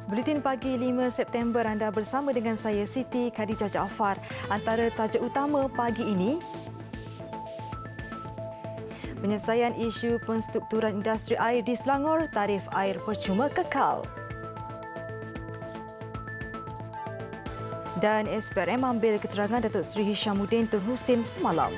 Buletin pagi 5 September anda bersama dengan saya Siti Khadijah Jaafar. Antara tajuk utama pagi ini, penyelesaian isu penstrukturan industri air di Selangor, tarif air percuma kekal. Dan SPRM ambil keterangan Datuk Seri Hishamuddin Tun Hussein semalam.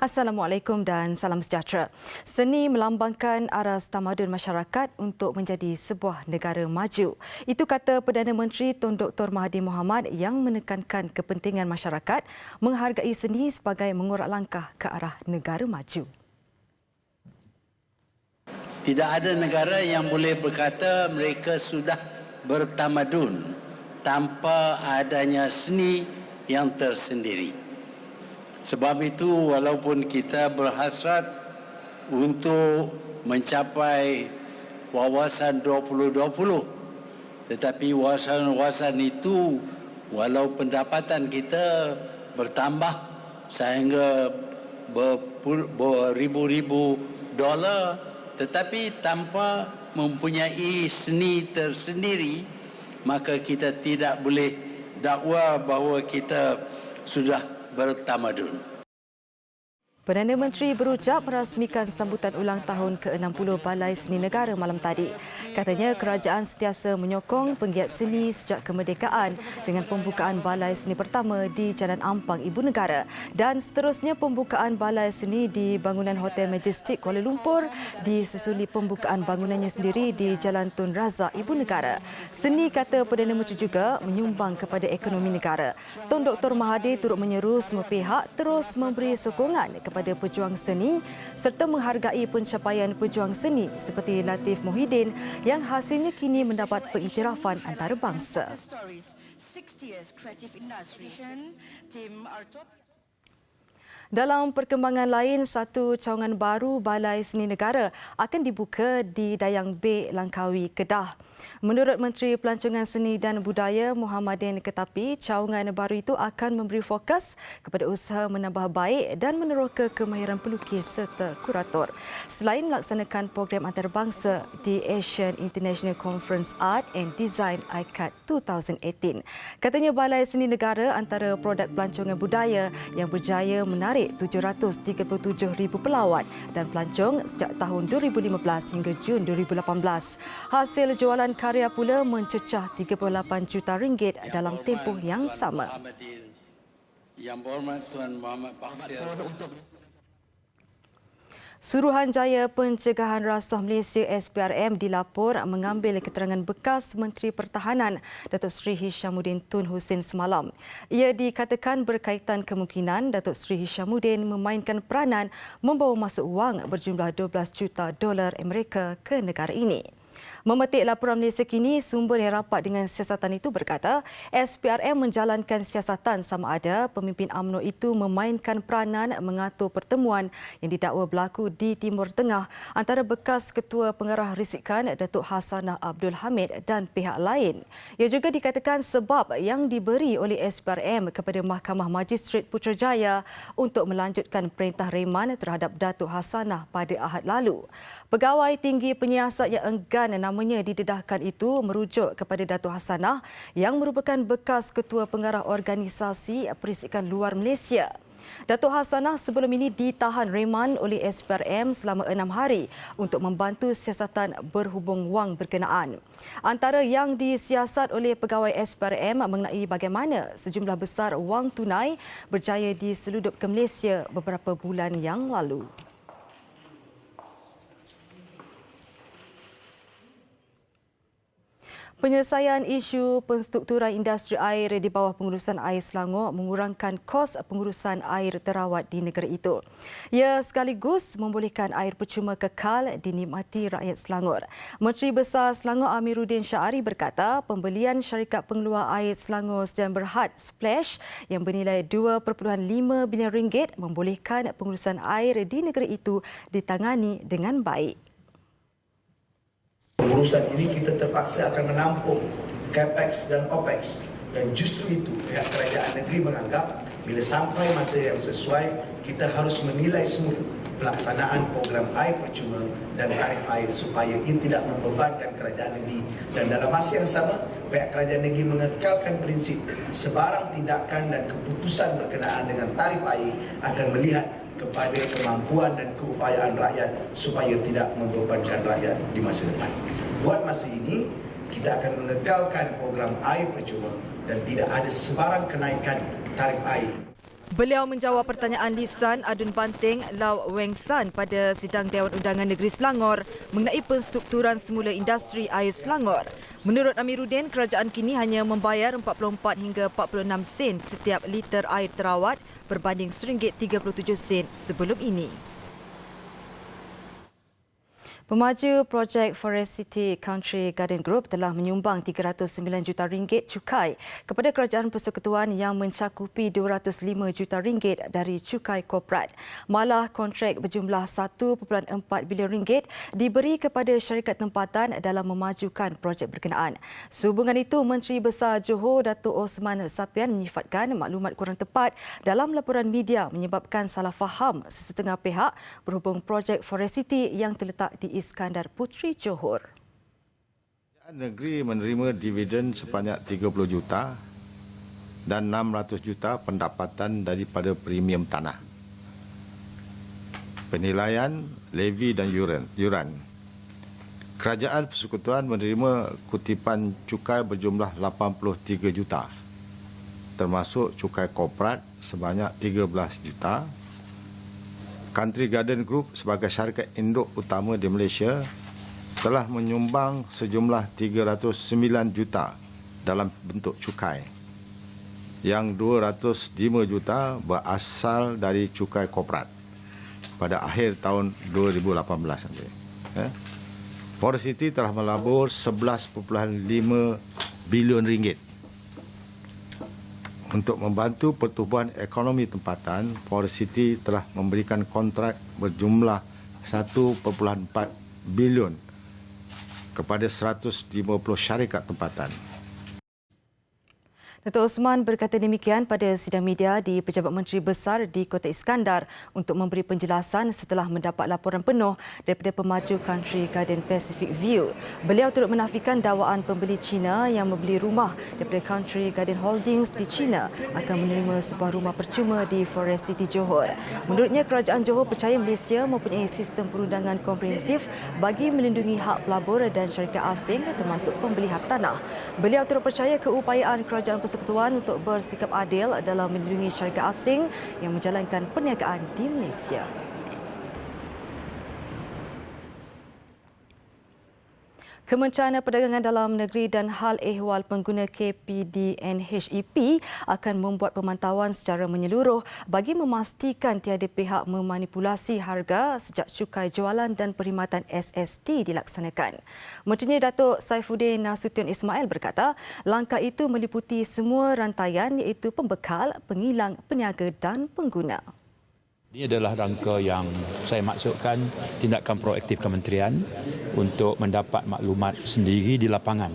Assalamualaikum dan salam sejahtera. Seni melambangkan aras tamadun masyarakat untuk menjadi sebuah negara maju. Itu kata Perdana Menteri Tun Dr. Mahathir Mohamad yang menekankan kepentingan masyarakat menghargai seni sebagai mengorak langkah ke arah negara maju. Tidak ada negara yang boleh berkata mereka sudah bertamadun tanpa adanya seni yang tersendiri. Sebab itu, walaupun kita berhasrat untuk mencapai wawasan 2020, tetapi wawasan itu, walau pendapatan kita bertambah sehingga beribu-ribu dolar, tetapi tanpa mempunyai seni tersendiri, maka kita tidak boleh dakwa bahawa kita sudah bertamadun. Perdana Menteri berucap merasmikan sambutan ulang tahun ke-60 Balai Seni Negara malam tadi. Katanya kerajaan sentiasa menyokong penggiat seni sejak kemerdekaan dengan pembukaan Balai Seni pertama di Jalan Ampang Ibu Negara dan seterusnya pembukaan Balai Seni di bangunan Hotel Majestic Kuala Lumpur disusuli pembukaan bangunannya sendiri di Jalan Tun Razak Ibu Negara. Seni, kata Perdana Menteri, juga menyumbang kepada ekonomi negara. Tun Dr. Mahathir turut menyeru semua pihak terus memberi sokongan kepada pejuang seni serta menghargai pencapaian pejuang seni seperti Latif Mohidin yang hasilnya kini mendapat pengiktirafan antarabangsa. Dalam perkembangan lain, satu cawangan baru Balai Seni Negara akan dibuka di Dayang Bek, Langkawi, Kedah. Menurut Menteri Pelancongan Seni dan Budaya Muhammadin Ketapi, cawangan baru itu akan memberi fokus kepada usaha menambah baik dan meneroka kemahiran pelukis serta kurator. Selain melaksanakan program antarabangsa di Asian International Conference Art and Design ICAD 2018. Katanya Balai Seni Negara antara produk pelancongan budaya yang berjaya menarik 737,000 pelawat dan pelancong sejak tahun 2015 hingga Jun 2018. Hasil jualan karya pula mencecah 38 juta ringgit dalam tempoh yang sama. Yang berhormat Tuan Muhammad Bakhtir. Suruhanjaya Pencegahan Rasuah Malaysia SPRM dilapor mengambil keterangan bekas Menteri Pertahanan Datuk Seri Hishamuddin Tun Hussein semalam. Ia dikatakan berkaitan kemungkinan Datuk Seri Hishamuddin memainkan peranan membawa masuk wang berjumlah 12 juta dolar Amerika ke negara ini. Memetik laporan Malaysia Kini, sumber yang rapat dengan siasatan itu berkata SPRM menjalankan siasatan sama ada pemimpin UMNO itu memainkan peranan mengatur pertemuan yang didakwa berlaku di Timur Tengah antara bekas Ketua Pengarah Risikan Datuk Hassanah Abdul Hamid dan pihak lain. Ia juga dikatakan sebab yang diberi oleh SPRM kepada Mahkamah Magistrat Putrajaya untuk melanjutkan perintah reman terhadap Datuk Hassanah pada Ahad lalu. Pegawai tinggi penyiasat yang enggan namanya didedahkan itu merujuk kepada Datuk Hassanah yang merupakan bekas Ketua Pengarah Organisasi Perisikan Luar Malaysia. Datuk Hassanah sebelum ini ditahan reman oleh SPRM selama 6 hari untuk membantu siasatan berhubung wang berkenaan. Antara yang disiasat oleh pegawai SPRM mengenai bagaimana sejumlah besar wang tunai berjaya diseludup ke Malaysia beberapa bulan yang lalu. Penyelesaian isu penstrukturan industri air di bawah pengurusan air Selangor mengurangkan kos pengurusan air terawat di negara itu. Ia sekaligus membolehkan air percuma kekal dinikmati rakyat Selangor. Menteri Besar Selangor Amiruddin Syahari berkata pembelian syarikat pengeluar air Selangor Sdn Berhad Splash yang bernilai RM2.5 bilion membolehkan pengurusan air di negara itu ditangani dengan baik. Pengurusan ini kita terpaksa akan menampung capex dan opex, dan justru itu pihak kerajaan negeri menganggap bila sampai masa yang sesuai kita harus menilai semula pelaksanaan program air percuma dan tarif air supaya ia tidak membebankan kerajaan negeri, dan dalam masa yang sama pihak kerajaan negeri mengekalkan prinsip sebarang tindakan dan keputusan berkenaan dengan tarif air akan melihat kepada kemampuan dan keupayaan rakyat supaya tidak membebankan rakyat di masa depan. Buat masa ini, kita akan mengekalkan program air percuma dan tidak ada sebarang kenaikan tarif air. Beliau menjawab pertanyaan lisan Adun Banting Lau Weng San pada sidang Dewan Undangan Negeri Selangor mengenai penstrukturan semula industri air Selangor. Menurut Amiruddin, kerajaan kini hanya membayar 44 hingga 46 sen setiap liter air terawat berbanding RM1.37 sebelum ini. Pemaju projek Forest City Country Garden Group telah menyumbang RM309 juta cukai kepada Kerajaan Persekutuan yang mencakupi RM205 juta dari cukai korporat. Malah kontrak berjumlah RM1.4 bilion diberi kepada syarikat tempatan dalam memajukan projek berkenaan. Sehubungan itu, Menteri Besar Johor Datuk Osman Sapian menyifatkan maklumat kurang tepat dalam laporan media menyebabkan salah faham sesetengah pihak berhubung projek Forest City yang terletak di Iskandar Puteri Johor. Negeri menerima dividen sebanyak 30 juta dan 600 juta pendapatan daripada premium tanah, penilaian, levy dan yuran. Kerajaan Persekutuan menerima kutipan cukai berjumlah 83 juta, termasuk cukai korporat sebanyak 13 juta. Country Garden Group sebagai syarikat induk utama di Malaysia telah menyumbang sejumlah 309 juta dalam bentuk cukai, yang 205 juta berasal dari cukai korporat pada akhir tahun 2018 nanti. Forest City telah melabur RM11.5 bilion untuk membantu pertumbuhan ekonomi tempatan. Forest City telah memberikan kontrak berjumlah 1.4 bilion kepada 150 syarikat tempatan. Datuk Osman berkata demikian pada sidang media di Pejabat Menteri Besar di Kota Iskandar untuk memberi penjelasan setelah mendapat laporan penuh daripada pemaju Country Garden Pacific View. Beliau turut menafikan dakwaan pembeli Cina yang membeli rumah daripada Country Garden Holdings di China akan menerima sebuah rumah percuma di Forest City Johor. Menurutnya, Kerajaan Johor percaya Malaysia mempunyai sistem perundangan komprehensif bagi melindungi hak pelabur dan syarikat asing termasuk pembeli hartanah. Beliau turut percaya keupayaan Kerajaan Persekutuan untuk bersikap adil dalam melindungi syarikat asing yang menjalankan perniagaan di Malaysia. Kementerian Perdagangan Dalam Negeri dan Hal Ehwal Pengguna KPDNHEP akan membuat pemantauan secara menyeluruh bagi memastikan tiada pihak memanipulasi harga sejak cukai jualan dan perkhidmatan SST dilaksanakan. Menteri Datuk Saifuddin Nasution Ismail berkata, langkah itu meliputi semua rantaian iaitu pembekal, pengilang, peniaga dan pengguna. Ini adalah rangka yang saya maksudkan tindakan proaktif kementerian untuk mendapat maklumat sendiri di lapangan.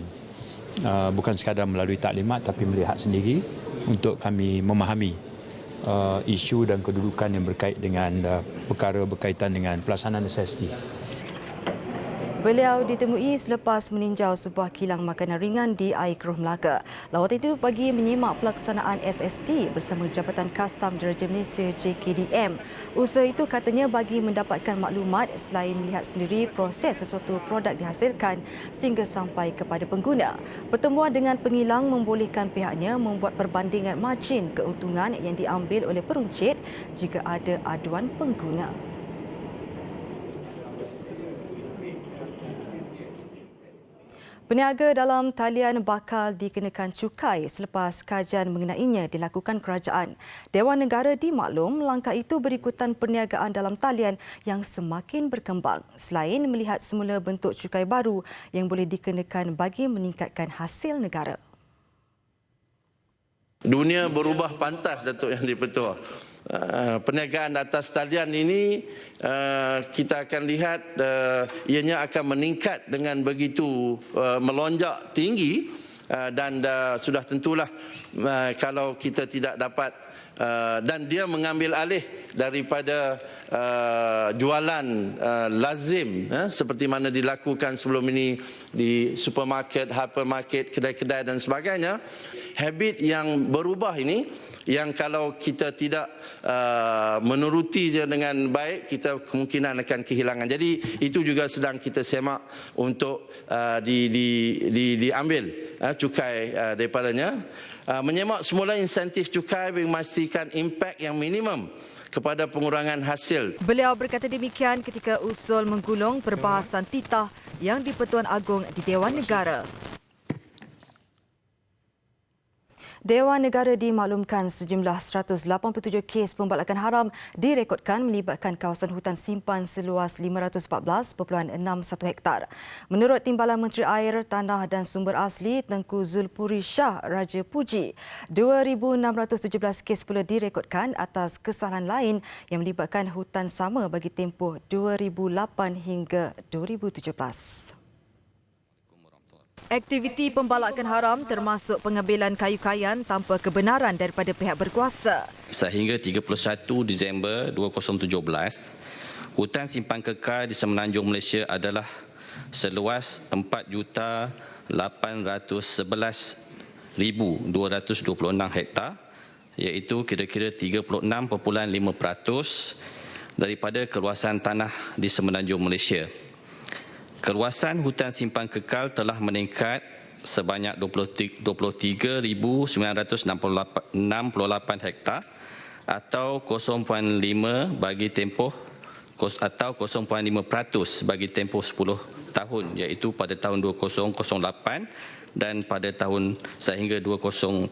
Bukan sekadar melalui taklimat tapi melihat sendiri untuk kami memahami isu dan kedudukan yang berkait dengan perkara berkaitan dengan pelaksanaan SST. Beliau ditemui selepas meninjau sebuah kilang makanan ringan di Air Keruh Melaka. Lawatan itu bagi menyimak pelaksanaan SST bersama Jabatan Kastam Diraja Malaysia JKDM. Usaha itu katanya bagi mendapatkan maklumat selain melihat sendiri proses sesuatu produk dihasilkan sehingga sampai kepada pengguna. Pertemuan dengan pengilang membolehkan pihaknya membuat perbandingan margin keuntungan yang diambil oleh peruncit jika ada aduan pengguna. Peniaga dalam talian bakal dikenakan cukai selepas kajian mengenainya dilakukan kerajaan. Dewan Negara dimaklum langkah itu berikutan perniagaan dalam talian yang semakin berkembang selain melihat semula bentuk cukai baru yang boleh dikenakan bagi meningkatkan hasil negara. Dunia berubah pantas, Datuk Yang di-Pertua. Perniagaan atas talian ini kita akan lihat ianya akan meningkat dengan begitu melonjak tinggi dan sudah tentulah kalau kita tidak dapat dan dia mengambil alih daripada jualan lazim seperti mana dilakukan sebelum ini di supermarket, hypermarket, kedai-kedai dan sebagainya. Habit yang berubah ini yang kalau kita tidak menuruti dia dengan baik, kita kemungkinan akan kehilangan. Jadi itu juga sedang kita semak untuk diambil cukai daripadanya. Menyemak semula insentif cukai bagi memastikan impak yang minimum kepada pengurangan hasil. Beliau berkata demikian ketika usul menggulung perbahasan titah yang di-Pertuan Agong di Dewan Negara. Dewan Negara dimaklumkan sejumlah 187 kes pembalakan haram direkodkan melibatkan kawasan hutan simpan seluas 514.61 hektar. Menurut Timbalan Menteri Air, Tanah dan Sumber Asli Tengku Zulpuri Shah Raja Puji, 2,617 kes pula direkodkan atas kesalahan lain yang melibatkan hutan sama bagi tempoh 2008 hingga 2017. Aktiviti pembalakan haram termasuk pengambilan kayu kayan tanpa kebenaran daripada pihak berkuasa. Sehingga 31 Disember 2017, hutan simpan kekal di Semenanjung Malaysia adalah seluas 4,811,226 hektar, iaitu kira-kira 36.5% daripada keluasan tanah di Semenanjung Malaysia. Keluasan hutan simpan kekal telah meningkat sebanyak 23,968 hektar atau 0.5 bagi tempoh atau 0.5% bagi tempoh 10 tahun, iaitu pada tahun 2008 dan pada tahun sehingga 2017.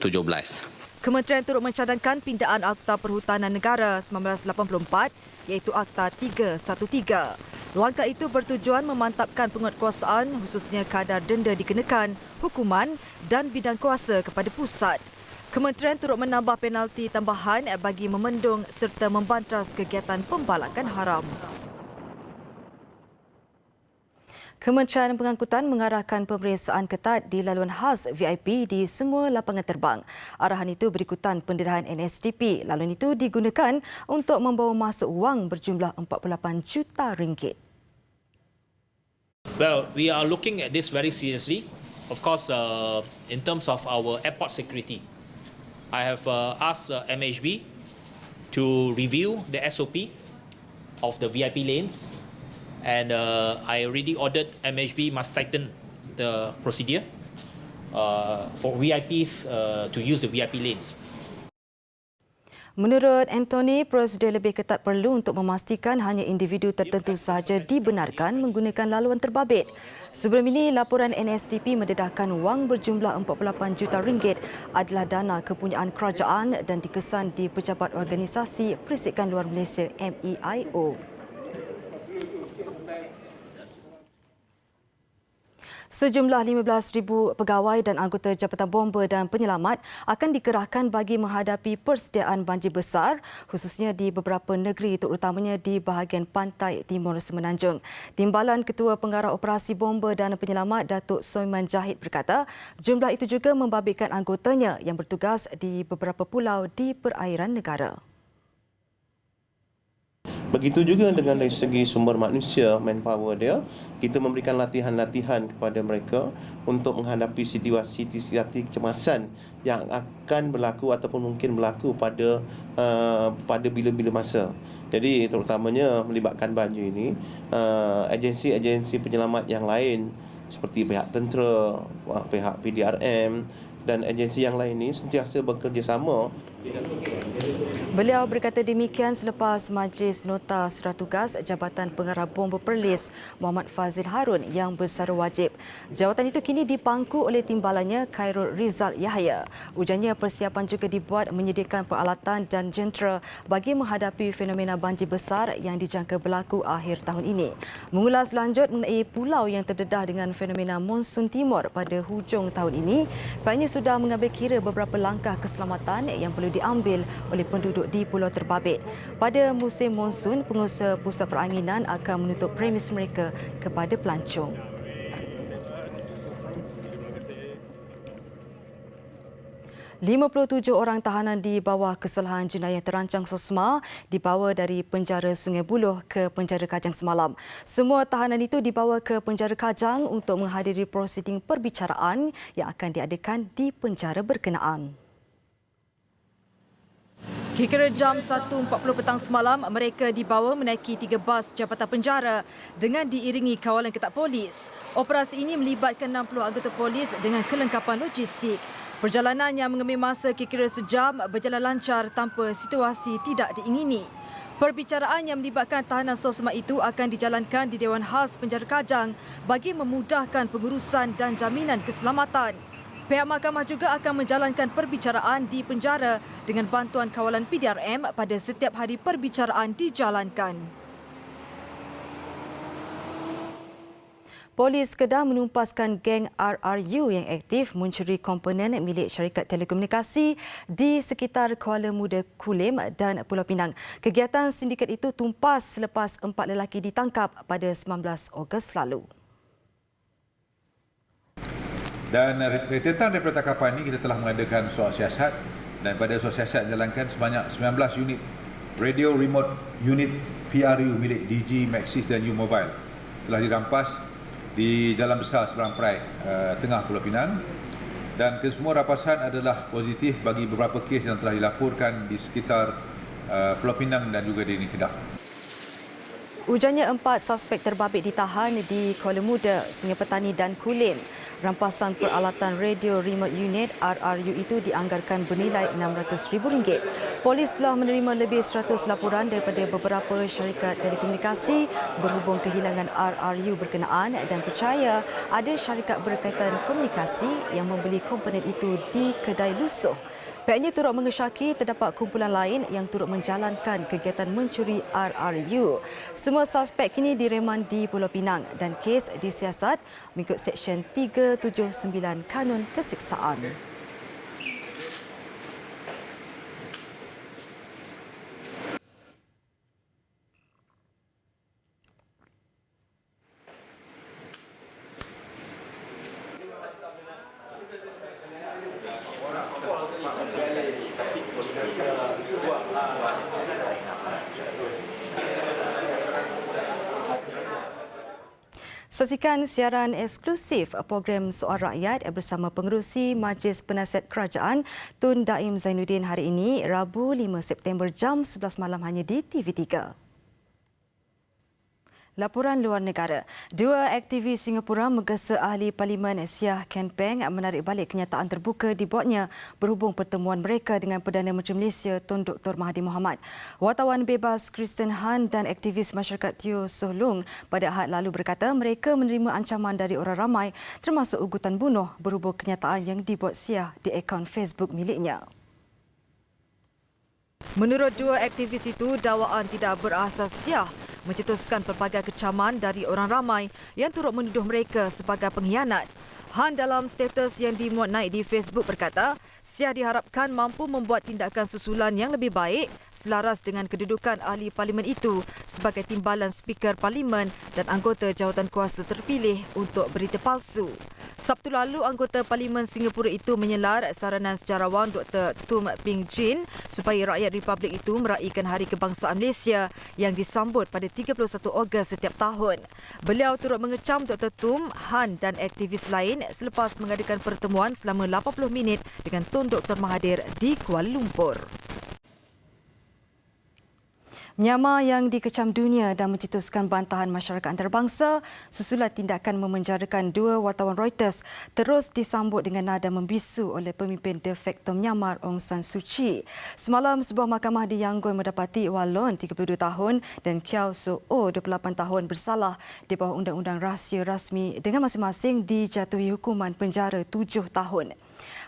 Kementerian turut mencadangkan pindaan Akta Perhutanan Negara 1984 iaitu Akta 313. Langkah itu bertujuan memantapkan penguatkuasaan khususnya kadar denda dikenakan, hukuman dan bidang kuasa kepada pusat. Kementerian turut menambah penalti tambahan bagi memendung serta membantras kegiatan pembalakan haram. Kementerian Pengangkutan mengarahkan pemeriksaan ketat di laluan khas VIP di semua lapangan terbang. Arahan itu berikutan pendedaan NSDP. Laluan itu digunakan untuk membawa masuk wang berjumlah 48 juta ringgit. Well, we are looking at this very seriously. Of course, in terms of our airport security, I have asked MHB to review the SOP of the VIP lanes. And I already ordered MHB must tighten the procedure for VIPs to use the VIP lanes. Menurut Anthony, prosedur lebih ketat perlu untuk memastikan hanya individu tertentu sahaja dibenarkan menggunakan laluan terbabit. Sebelum ini, laporan NSDP mendedahkan wang berjumlah 48 juta ringgit adalah dana kepunyaan kerajaan dan dikesan di Pejabat Organisasi Perisikan Luar Malaysia MEIO. Sejumlah 15,000 pegawai dan anggota Jabatan Bomba dan Penyelamat akan dikerahkan bagi menghadapi persediaan banjir besar khususnya di beberapa negeri terutamanya di bahagian pantai timur Semenanjung. Timbalan Ketua Pengarah Operasi Bomba dan Penyelamat Datuk Soiman Jahid berkata jumlah itu juga membabitkan anggotanya yang bertugas di beberapa pulau di perairan negara. Begitu juga dengan dari segi sumber manusia, manpower dia, kita memberikan latihan-latihan kepada mereka untuk menghadapi situasi kecemasan yang akan berlaku ataupun mungkin berlaku pada bila-bila masa. Jadi terutamanya melibatkan banjir ini, agensi-agensi penyelamat yang lain seperti pihak tentera, pihak PDRM dan agensi yang lain ini sentiasa bekerjasama. Beliau berkata demikian selepas Majlis Nota Serah Tugas Jabatan Pengarah Bomba Perlis Muhammad Fazil Harun yang bersara wajib. Jawatan itu kini dipangku oleh timbalannya Khairul Rizal Yahya. Ujarnya persiapan juga dibuat menyediakan peralatan dan jentera bagi menghadapi fenomena banjir besar yang dijangka berlaku akhir tahun ini. Mengulas lanjut mengenai pulau yang terdedah dengan fenomena monsun timur pada hujung tahun ini, pihaknya sudah mengambil kira beberapa langkah keselamatan yang perlu diambil oleh penduduk di Pulau Terbabit. Pada musim monsun, pengusaha pusat peranginan akan menutup premis mereka kepada pelancong. ...57 orang tahanan di bawah kesalahan jenayah terancang SOSMA dibawa dari penjara Sungai Buloh ke penjara Kajang semalam. Semua tahanan itu dibawa ke penjara Kajang untuk menghadiri prosiding perbicaraan yang akan diadakan di penjara berkenaan. Kira-kira jam 1.40 petang semalam, mereka dibawa menaiki 3 bas jabatan penjara dengan diiringi kawalan ketat polis. Operasi ini melibatkan 60 anggota polis dengan kelengkapan logistik. Perjalanan yang mengambil masa kira-kira sejam berjalan lancar tanpa situasi tidak diingini. Perbicaraan yang melibatkan tahanan SOSMA itu akan dijalankan di Dewan Khas Penjara Kajang bagi memudahkan pengurusan dan jaminan keselamatan. Pihak mahkamah juga akan menjalankan perbicaraan di penjara dengan bantuan kawalan PDRM pada setiap hari perbicaraan dijalankan. Polis Kedah menumpaskan geng RRU yang aktif mencuri komponen milik syarikat telekomunikasi di sekitar Kuala Muda Kulim dan Pulau Pinang. Kegiatan sindiket itu tumpas selepas 4 lelaki ditangkap pada 19 Ogos lalu. Dan rentetan daripada tangkapan ini kita telah mengadakan soal siasat, dan pada soal siasat dijalankan sebanyak 19 unit radio remote unit PRU milik DG, Maxis dan U-Mobile telah dirampas di Jalan Besar Seberang Perai, Tengah Pulau Pinang, dan kesemua rampasan adalah positif bagi beberapa kes yang telah dilaporkan di sekitar Pulau Pinang dan juga di Kedah. Ujarnya 4 suspek terbabit ditahan di Kuala Muda, Sungai Petani dan Kulim. Rampasan peralatan radio remote unit RRU itu dianggarkan bernilai RM600,000. Polis telah menerima lebih 100 laporan daripada beberapa syarikat telekomunikasi berhubung kehilangan RRU berkenaan dan percaya ada syarikat berkaitan komunikasi yang membeli komponen itu di kedai lusuh. Pihaknya turut mengesyaki terdapat kumpulan lain yang turut menjalankan kegiatan mencuri RRU. Semua suspek kini direman di Pulau Pinang dan kes disiasat mengikut Seksyen 379 Kanun Keseksaan. Saksikan siaran eksklusif program Soal Rakyat bersama pengerusi Majlis Penasihat Kerajaan Tun Daim Zainuddin hari ini, Rabu 5 September jam 11 malam hanya di TV3. Laporan luar negara. 2 aktivis Singapura menggesa ahli Parlimen Siah Ken Peng menarik balik kenyataan terbuka dibuatnya berhubung pertemuan mereka dengan Perdana Menteri Malaysia Tun Dr. Mahathir Mohamad. Wartawan bebas Kristen Han dan aktivis masyarakat Teo Soh Lung pada Ahad lalu berkata mereka menerima ancaman dari orang ramai termasuk ugutan bunuh berhubung kenyataan yang dibuat Siah di akaun Facebook miliknya. Menurut 2 aktivis itu, dakwaan tidak berasas Siah mencetuskan pelbagai kecaman dari orang ramai yang turut menuduh mereka sebagai pengkhianat. Han dalam status yang dimuat naik di Facebook berkata, Siah diharapkan mampu membuat tindakan susulan yang lebih baik selaras dengan kedudukan ahli parlimen itu sebagai timbalan speaker parlimen dan anggota jawatan kuasa terpilih untuk berita palsu. Sabtu lalu, anggota Parlimen Singapura itu menyelar saranan sejarawan Dr. Tum Ping Jin supaya rakyat Republik itu meraihkan Hari Kebangsaan Malaysia yang disambut pada 31 Ogos setiap tahun. Beliau turut mengecam Dr. Tum, Han dan aktivis lain selepas mengadakan pertemuan selama 80 minit dengan Tun Dr. Mahathir di Kuala Lumpur. Myanmar yang dikecam dunia dan mencetuskan bantahan masyarakat antarabangsa susulan tindakan memenjarakan dua wartawan Reuters terus disambut dengan nada membisu oleh pemimpin de facto Myanmar Aung San Suu Kyi. Semalam, sebuah mahkamah di Yangon mendapati Wallon 32 tahun dan Kyaw Soe Oh 28 tahun bersalah di bawah Undang-Undang Rahsia Rasmi dengan masing-masing dijatuhi hukuman penjara 7 tahun.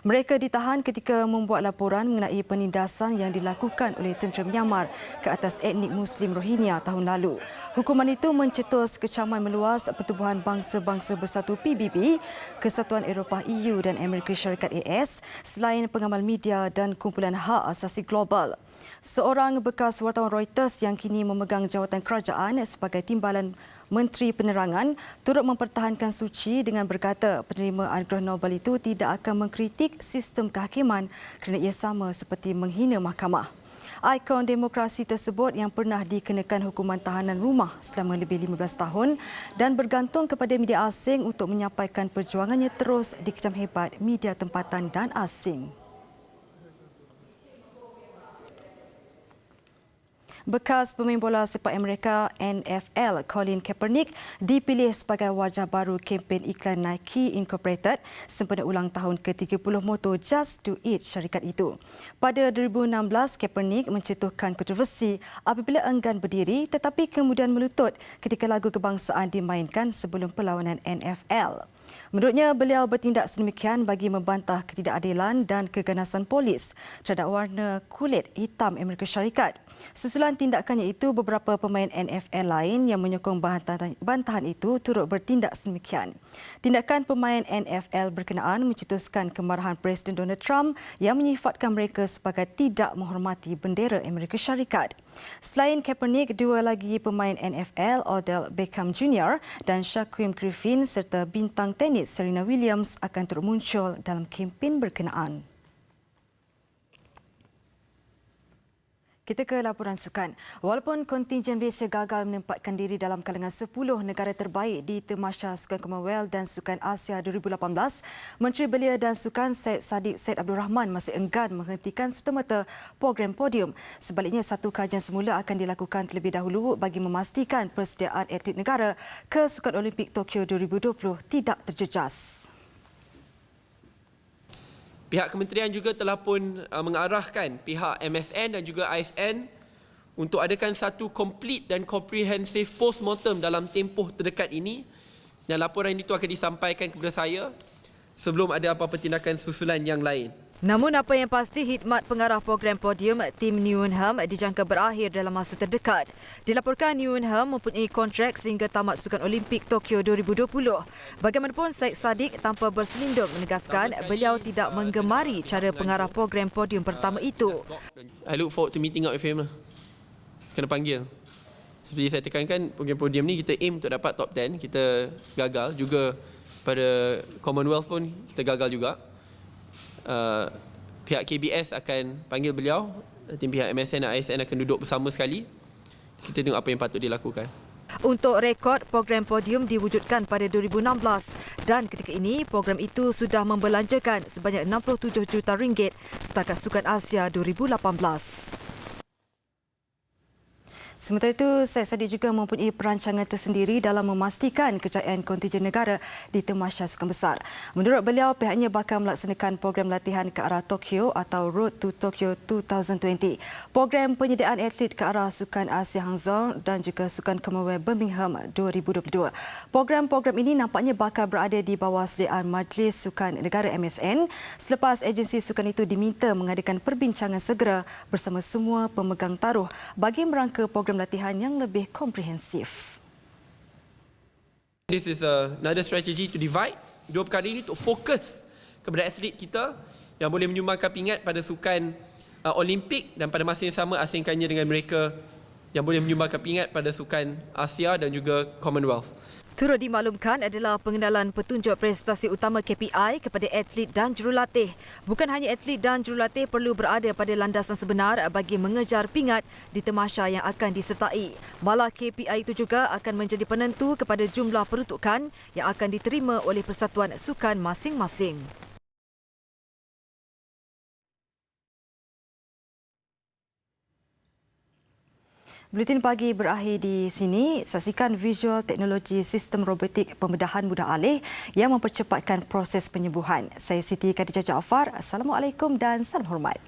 Mereka ditahan ketika membuat laporan mengenai penindasan yang dilakukan oleh tentera Myanmar ke atas etnik Muslim Rohingya tahun lalu. Hukuman itu mencetus kecaman meluas Pertubuhan Bangsa-Bangsa Bersatu PBB, Kesatuan Eropah EU dan Amerika Syarikat AS selain pengamal media dan kumpulan hak asasi global. Seorang bekas wartawan Reuters yang kini memegang jawatan kerajaan sebagai Timbalan Menteri Penerangan turut mempertahankan Suu Kyi dengan berkata penerima anugerah Nobel itu tidak akan mengkritik sistem kehakiman kerana ia sama seperti menghina mahkamah. Ikon demokrasi tersebut yang pernah dikenakan hukuman tahanan rumah selama lebih 15 tahun dan bergantung kepada media asing untuk menyampaikan perjuangannya terus dikecam hebat media tempatan dan asing. Bekas pemain bola sepak Amerika NFL Colin Kaepernick dipilih sebagai wajah baru kempen iklan Nike Incorporated sempena ulang tahun ke-30 moto Just Do It syarikat itu. Pada 2016, Kaepernick mencetuskan kontroversi apabila enggan berdiri tetapi kemudian melutut ketika lagu kebangsaan dimainkan sebelum perlawanan NFL. Menurutnya, beliau bertindak sedemikian bagi membantah ketidakadilan dan keganasan polis terhadap warna kulit hitam Amerika Syarikat. Susulan tindakannya itu, beberapa pemain NFL lain yang menyokong bantahan itu turut bertindak sedemikian. Tindakan pemain NFL berkenaan mencetuskan kemarahan Presiden Donald Trump yang menyifatkan mereka sebagai tidak menghormati bendera Amerika Syarikat. Selain Kaepernick, dua lagi pemain NFL, Odell Beckham Jr. dan Shaquem Griffin serta bintang tenis Serena Williams akan turut muncul dalam kempen berkenaan. Kita ke laporan sukan. Walaupun kontingen Malaysia gagal menempatkan diri dalam kalangan 10 negara terbaik di Tamasya Sukan Commonwealth dan Sukan Asia 2018, Menteri Belia dan Sukan Syed Saddiq Said Abdul Rahman masih enggan menghentikan serta-merta program podium. Sebaliknya, satu kajian semula akan dilakukan terlebih dahulu bagi memastikan persediaan atlet negara ke Sukan Olimpik Tokyo 2020 tidak terjejas. Pihak kementerian juga telah pun mengarahkan pihak MSN dan juga ASN untuk adakan satu complete dan comprehensive post-mortem dalam tempoh terdekat ini, dan laporan itu akan disampaikan kepada saya sebelum ada apa-apa tindakan susulan yang lain. Namun apa yang pasti, khidmat pengarah program podium tim Newnham dijangka berakhir dalam masa terdekat. Dilaporkan Newnham mempunyai kontrak sehingga tamat Sukan Olimpik Tokyo 2020. Bagaimanapun, Syed Saddiq tanpa berselindung menegaskan beliau tidak menggemari cara pengarah program podium pertama itu. I look forward to meeting up with him lah. Kena panggil. Seperti saya tekankan, program podium ni kita aim untuk dapat top 10. Kita gagal juga pada Commonwealth pun kita gagal juga. Pihak KBS akan panggil beliau, nanti pihak MSN dan ASN akan duduk bersama sekali. Kita tengok apa yang patut dilakukan. Untuk rekod, program podium diwujudkan pada 2016 dan ketika ini program itu sudah membelanjakan sebanyak 67 juta ringgit setakat Sukan Asia 2018. Sementara itu, Syed Saddiq juga mempunyai perancangan tersendiri dalam memastikan kejayaan kontingen negara di Tamasya Sukan Besar. Menurut beliau, pihaknya bakal melaksanakan program latihan ke arah Tokyo atau Road to Tokyo 2020, program penyediaan atlet ke arah Sukan Asia Hangzhou dan juga Sukan Commonwealth Birmingham 2022. Program-program ini nampaknya bakal berada di bawah sediaan Majlis Sukan Negara MSN selepas agensi sukan itu diminta mengadakan perbincangan segera bersama semua pemegang taruh bagi merangka program latihan yang lebih komprehensif. This is another strategy to divide. Dua perkara ini untuk fokus kepada atlet kita yang boleh menyumbangkan pingat pada sukan Olimpik dan pada masa yang sama asingkannya dengan mereka yang boleh menyumbangkan pingat pada sukan Asia dan juga Commonwealth. Turut dimaklumkan adalah pengenalan petunjuk prestasi utama KPI kepada atlet dan jurulatih. Bukan hanya atlet dan jurulatih perlu berada pada landasan sebenar bagi mengejar pingat di tamasya yang akan disertai. Malah KPI itu juga akan menjadi penentu kepada jumlah peruntukan yang akan diterima oleh persatuan sukan masing-masing. Buletin pagi berakhir di sini. Saksikan visual teknologi sistem robotik pembedahan mudah alih yang mempercepatkan proses penyembuhan. Saya Siti Khadijah Jaafar. Assalamualaikum dan salam hormat.